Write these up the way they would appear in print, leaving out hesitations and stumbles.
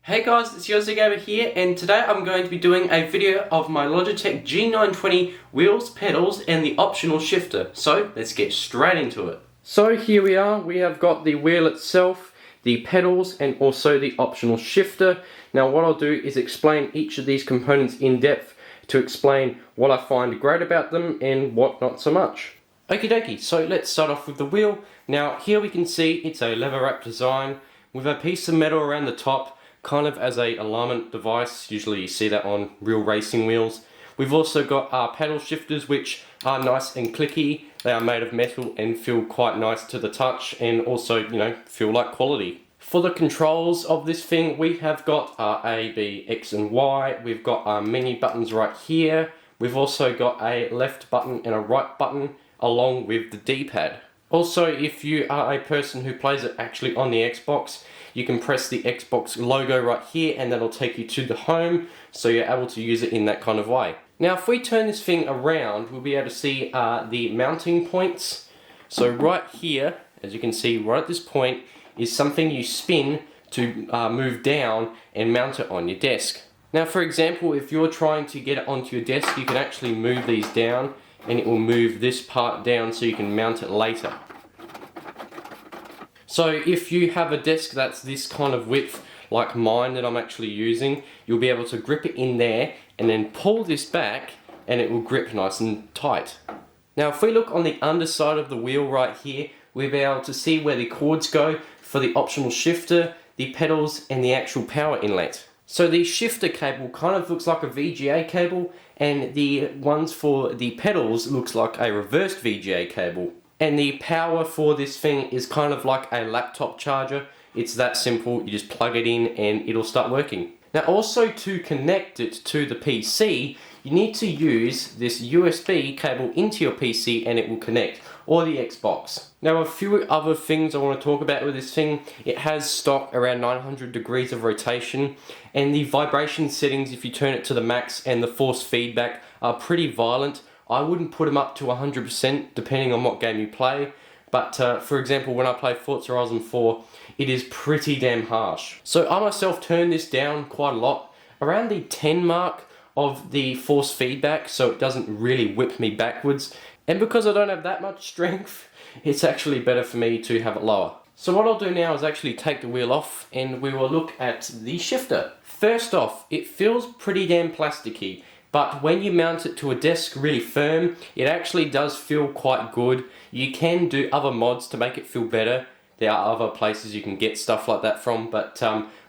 Hey guys, it's Yosi Gamer here, and today I'm going to be doing a video of my Logitech G920 wheels, pedals, and the optional shifter. So, let's get straight into it. So here we are, we have got the wheel itself, the pedals, and also the optional shifter. Now what I'll do is explain each of these components in depth to explain what I find great about them and what not so much. Okie dokie, so let's start off with the wheel. Now here we can see it's a leather wrap design with a piece of metal around the top, kind of as a alignment device. Usually you see that on real racing wheels. We've also got our pedal shifters, which are nice and clicky. They are made of metal and feel quite nice to the touch, and also, feel like quality. For the controls of this thing, we have got our A, B, X and Y. We've got our menu buttons right here. We've also got a left button and a right button along with the D-pad. Also, if you are a person who plays it actually on the Xbox, you can press the Xbox logo right here and that'll take you to the home, so you're able to use it in that kind of way. Now if we turn this thing around, we'll be able to see the mounting points. So right here, as you can see right at this point, is something you spin to move down and mount it on your desk. Now for example, if you're trying to get it onto your desk, you can actually move these down and it will move this part down so you can mount it later. So if you have a desk that's this kind of width, like mine that I'm actually using, you'll be able to grip it in there and then pull this back and it will grip nice and tight. Now if we look on the underside of the wheel right here, we'll be able to see where the cords go for the optional shifter, the pedals and the actual power inlet. So the shifter cable kind of looks like a VGA cable, and the ones for the pedals looks like a reversed VGA cable. And the power for this thing is kind of like a laptop charger. It's that simple, you just plug it in and it'll start working. Now also, to connect it to the PC, you need to use this USB cable into your PC and it will connect, or the Xbox. Now a few other things I want to talk about with this thing. It has stock around 900 degrees of rotation, and the vibration settings, if you turn it to the max, and the force feedback are pretty violent. I wouldn't put them up to 100% depending on what game you play, but for example when I play Forza Horizon 4, it is pretty damn harsh. So I myself turned this down quite a lot, around the 10 mark of the force feedback, so it doesn't really whip me backwards. And because I don't have that much strength, it's actually better for me to have it lower. So what I'll do now is actually take the wheel off and we will look at the shifter. First off, it feels pretty damn plasticky, but when you mount it to a desk really firm, it actually does feel quite good. You can do other mods to make it feel better. There are other places you can get stuff like that from, but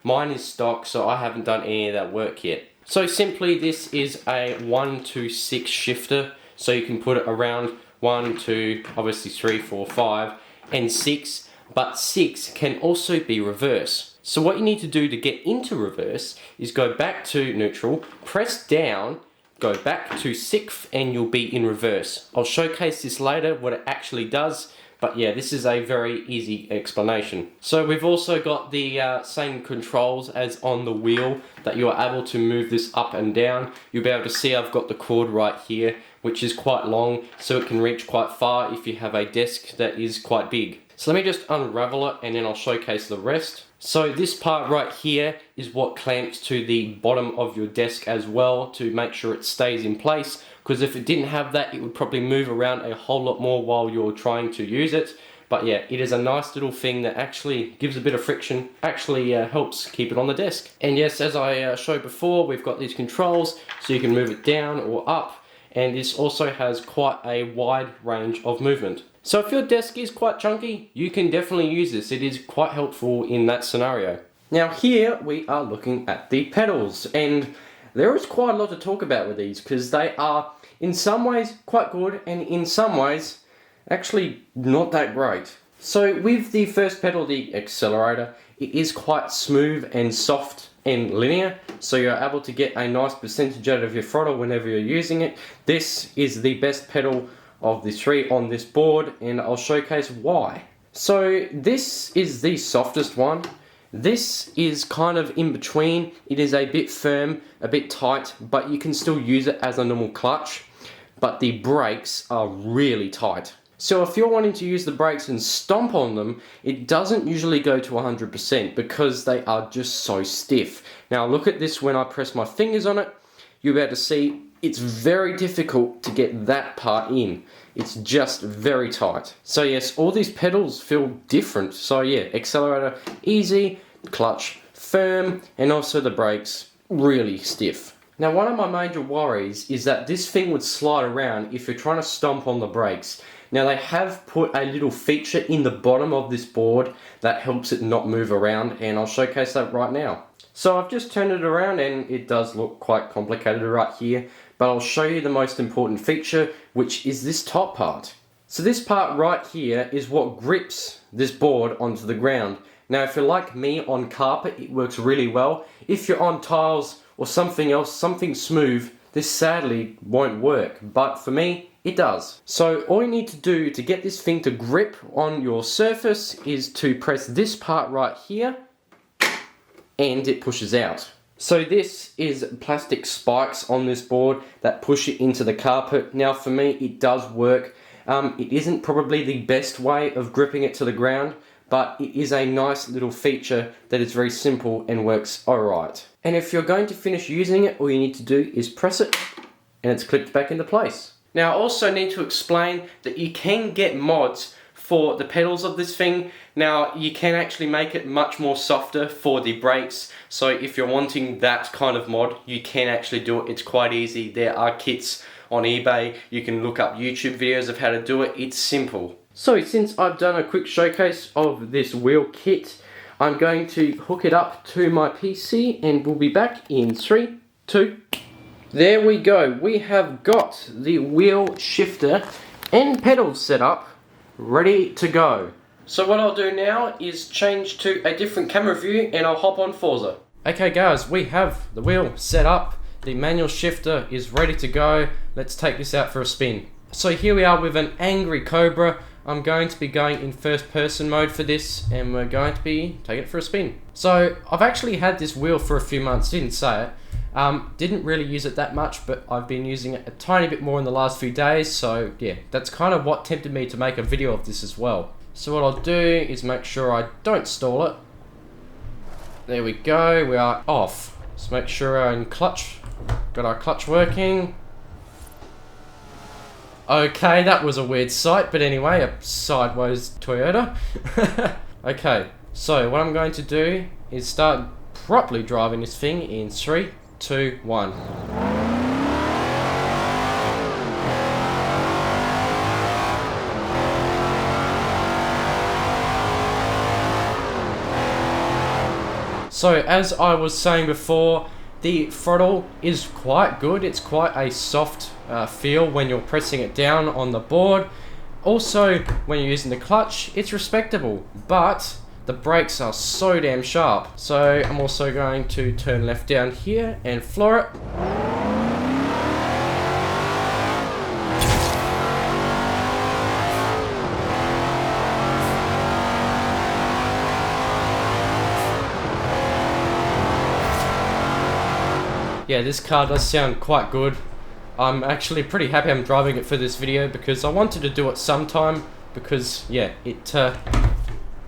mine is stock, so I haven't done any of that work yet. So simply, this is a 1 to 6 shifter, so you can put it around 1, 2, obviously 3, 4, 5, and 6, but 6 can also be reverse. So what you need to do to get into reverse is go back to neutral, press down, go back to 6th, and you'll be in reverse. I'll showcase this later, what it actually does, but yeah, this is a very easy explanation. So we've also got the same controls as on the wheel, that you are able to move this up and down. You'll be able to see I've got the cord right here, which is quite long, so it can reach quite far if you have a desk that is quite big. So let me just unravel it and then I'll showcase the rest. So this part right here is what clamps to the bottom of your desk as well, to make sure it stays in place, because if it didn't have that, it would probably move around a whole lot more while you're trying to use it. But yeah, it is a nice little thing that actually gives a bit of friction, actually helps keep it on the desk. And yes, as I showed before, we've got these controls, so you can move it down or up, and this also has quite a wide range of movement. So if your desk is quite chunky, you can definitely use this. It is quite helpful in that scenario. Now here we are looking at the pedals, and there is quite a lot to talk about with these, because they are in some ways quite good and in some ways actually not that great. So with the first pedal, the accelerator, it is quite smooth and soft and linear, so you're able to get a nice percentage out of your throttle whenever you're using it. This is the best pedal of the 3 on this board, and I'll showcase why. So this is the softest one. This is kind of in between. It is a bit firm, a bit tight, but you can still use it as a normal clutch. But the brakes are really tight. So if you're wanting to use the brakes and stomp on them, it doesn't usually go to 100% because they are just so stiff. Now look at this when I press my fingers on it, you'll be able to see it's very difficult to get that part in. It's just very tight. So yes, all these pedals feel different. So yeah, accelerator easy, clutch firm, and also the brakes really stiff. Now one of my major worries is that this thing would slide around if you're trying to stomp on the brakes. Now they have put a little feature in the bottom of this board that helps it not move around, and I'll showcase that right now. So I've just turned it around and it does look quite complicated right here, but I'll show you the most important feature, which is this top part. So this part right here is what grips this board onto the ground. Now if you're like me on carpet, it works really well. If you're on tiles or something else, something smooth, this sadly won't work, but for me, it does. So all you need to do to get this thing to grip on your surface is to press this part right here, and it pushes out. So this is plastic spikes on this board that push it into the carpet. Now for me, it does work. It isn't probably the best way of gripping it to the ground, but it is a nice little feature that is very simple and works alright. And if you're going to finish using it, all you need to do is press it and it's clipped back into place. Now I also need to explain that you can get mods for the pedals of this thing. Now you can actually make it much more softer for the brakes, so if you're wanting that kind of mod, you can actually do it. It's quite easy. There are kits on eBay, you can look up YouTube videos of how to do it. It's simple. So since I've done a quick showcase of this wheel kit, I'm going to hook it up to my PC and we'll be back in 3, 2, there we go. We have got the wheel shifter and pedals set up, ready to go. So what I'll do now is change to a different camera view and I'll hop on Forza. Okay guys, we have the wheel set up, the manual shifter is ready to go. Let's take this out for a spin. So here we are with an angry Cobra. I'm going to be going in first person mode for this and we're going to be taking it for a spin. So I've actually had this wheel for a few months, didn't say it. Didn't really use it that much, but I've been using it a tiny bit more in the last few days, so yeah, that's kind of what tempted me to make a video of this as well. So what I'll do is make sure I don't stall it. There we go, we are off. Let's make sure we're in clutch. Got our clutch working. Okay, that was a weird sight, but anyway, a sideways Toyota. Okay, so what I'm going to do is start properly driving this thing in 3, 2, 1. So as I was saying before, the throttle is quite good. It's quite a soft feel when you're pressing it down on the board. Also, when you're using the clutch, it's respectable, but the brakes are so damn sharp. So I'm also going to turn left down here and floor it. Yeah, this car does sound quite good. I'm actually pretty happy I'm driving it for this video because I wanted to do it sometime because yeah, it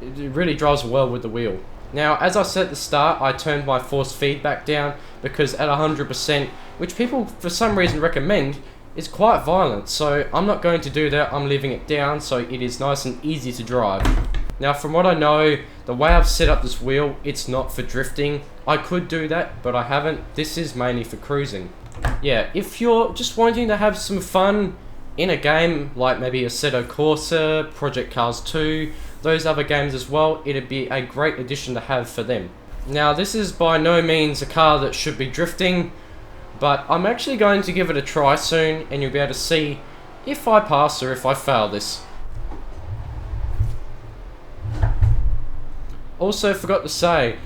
really drives well with the wheel. Now, as I said at the start, I turned my force feedback down because at 100%, which people for some reason recommend, is quite violent. So I'm not going to do that. I'm leaving it down so it is nice and easy to drive. Now, from what I know, the way I've set up this wheel, it's not for drifting. I could do that, but I haven't. This is mainly for cruising. Yeah, if you're just wanting to have some fun in a game, like maybe Assetto Corsa, Project Cars 2, those other games as well, it'd be a great addition to have for them. Now, this is by no means a car that should be drifting, but I'm actually going to give it a try soon, and you'll be able to see if I pass or if I fail this. Also, forgot to say,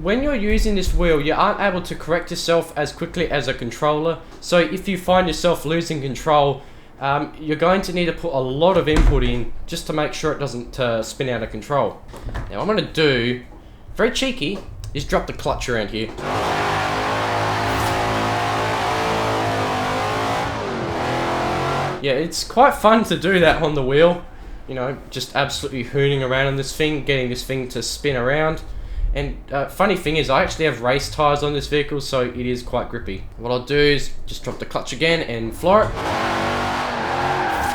when you're using this wheel, you aren't able to correct yourself as quickly as a controller. So if you find yourself losing control, you're going to need to put a lot of input in just to make sure it doesn't spin out of control. Now, what I'm going to do, very cheeky, is drop the clutch around here. yeah, it's quite fun to do that on the wheel. You know, just absolutely hooning around on this thing, getting this thing to spin around. And funny thing is, I actually have race tires on this vehicle, so it is quite grippy. What I'll do is just drop the clutch again and floor it.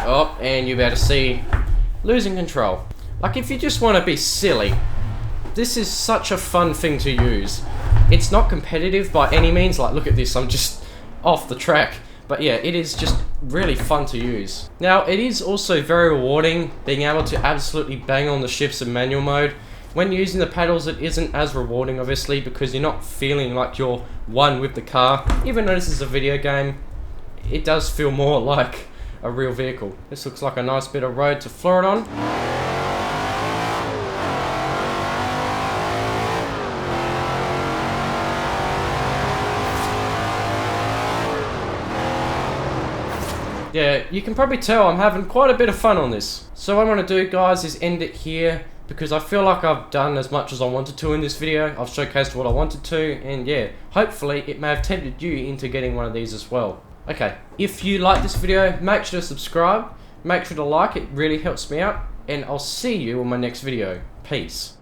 Oh, and you'll be able to see losing control. Like, if you just want to be silly, this is such a fun thing to use. It's not competitive by any means. Like, look at this, I'm just off the track. But yeah, it is just really fun to use. Now, it is also very rewarding being able to absolutely bang on the shifts in manual mode. When using the pedals, it isn't as rewarding, obviously, because you're not feeling like you're one with the car. Even though this is a video game, it does feel more like a real vehicle. This looks like a nice bit of road to floor it on. Yeah, you can probably tell I'm having quite a bit of fun on this. So what I'm going to do, guys, is end it here, because I feel like I've done as much as I wanted to in this video. I've showcased what I wanted to, and yeah, hopefully it may have tempted you into getting one of these as well. Okay, if you like this video, make sure to subscribe, make sure to like, it really helps me out, and I'll see you on my next video. Peace.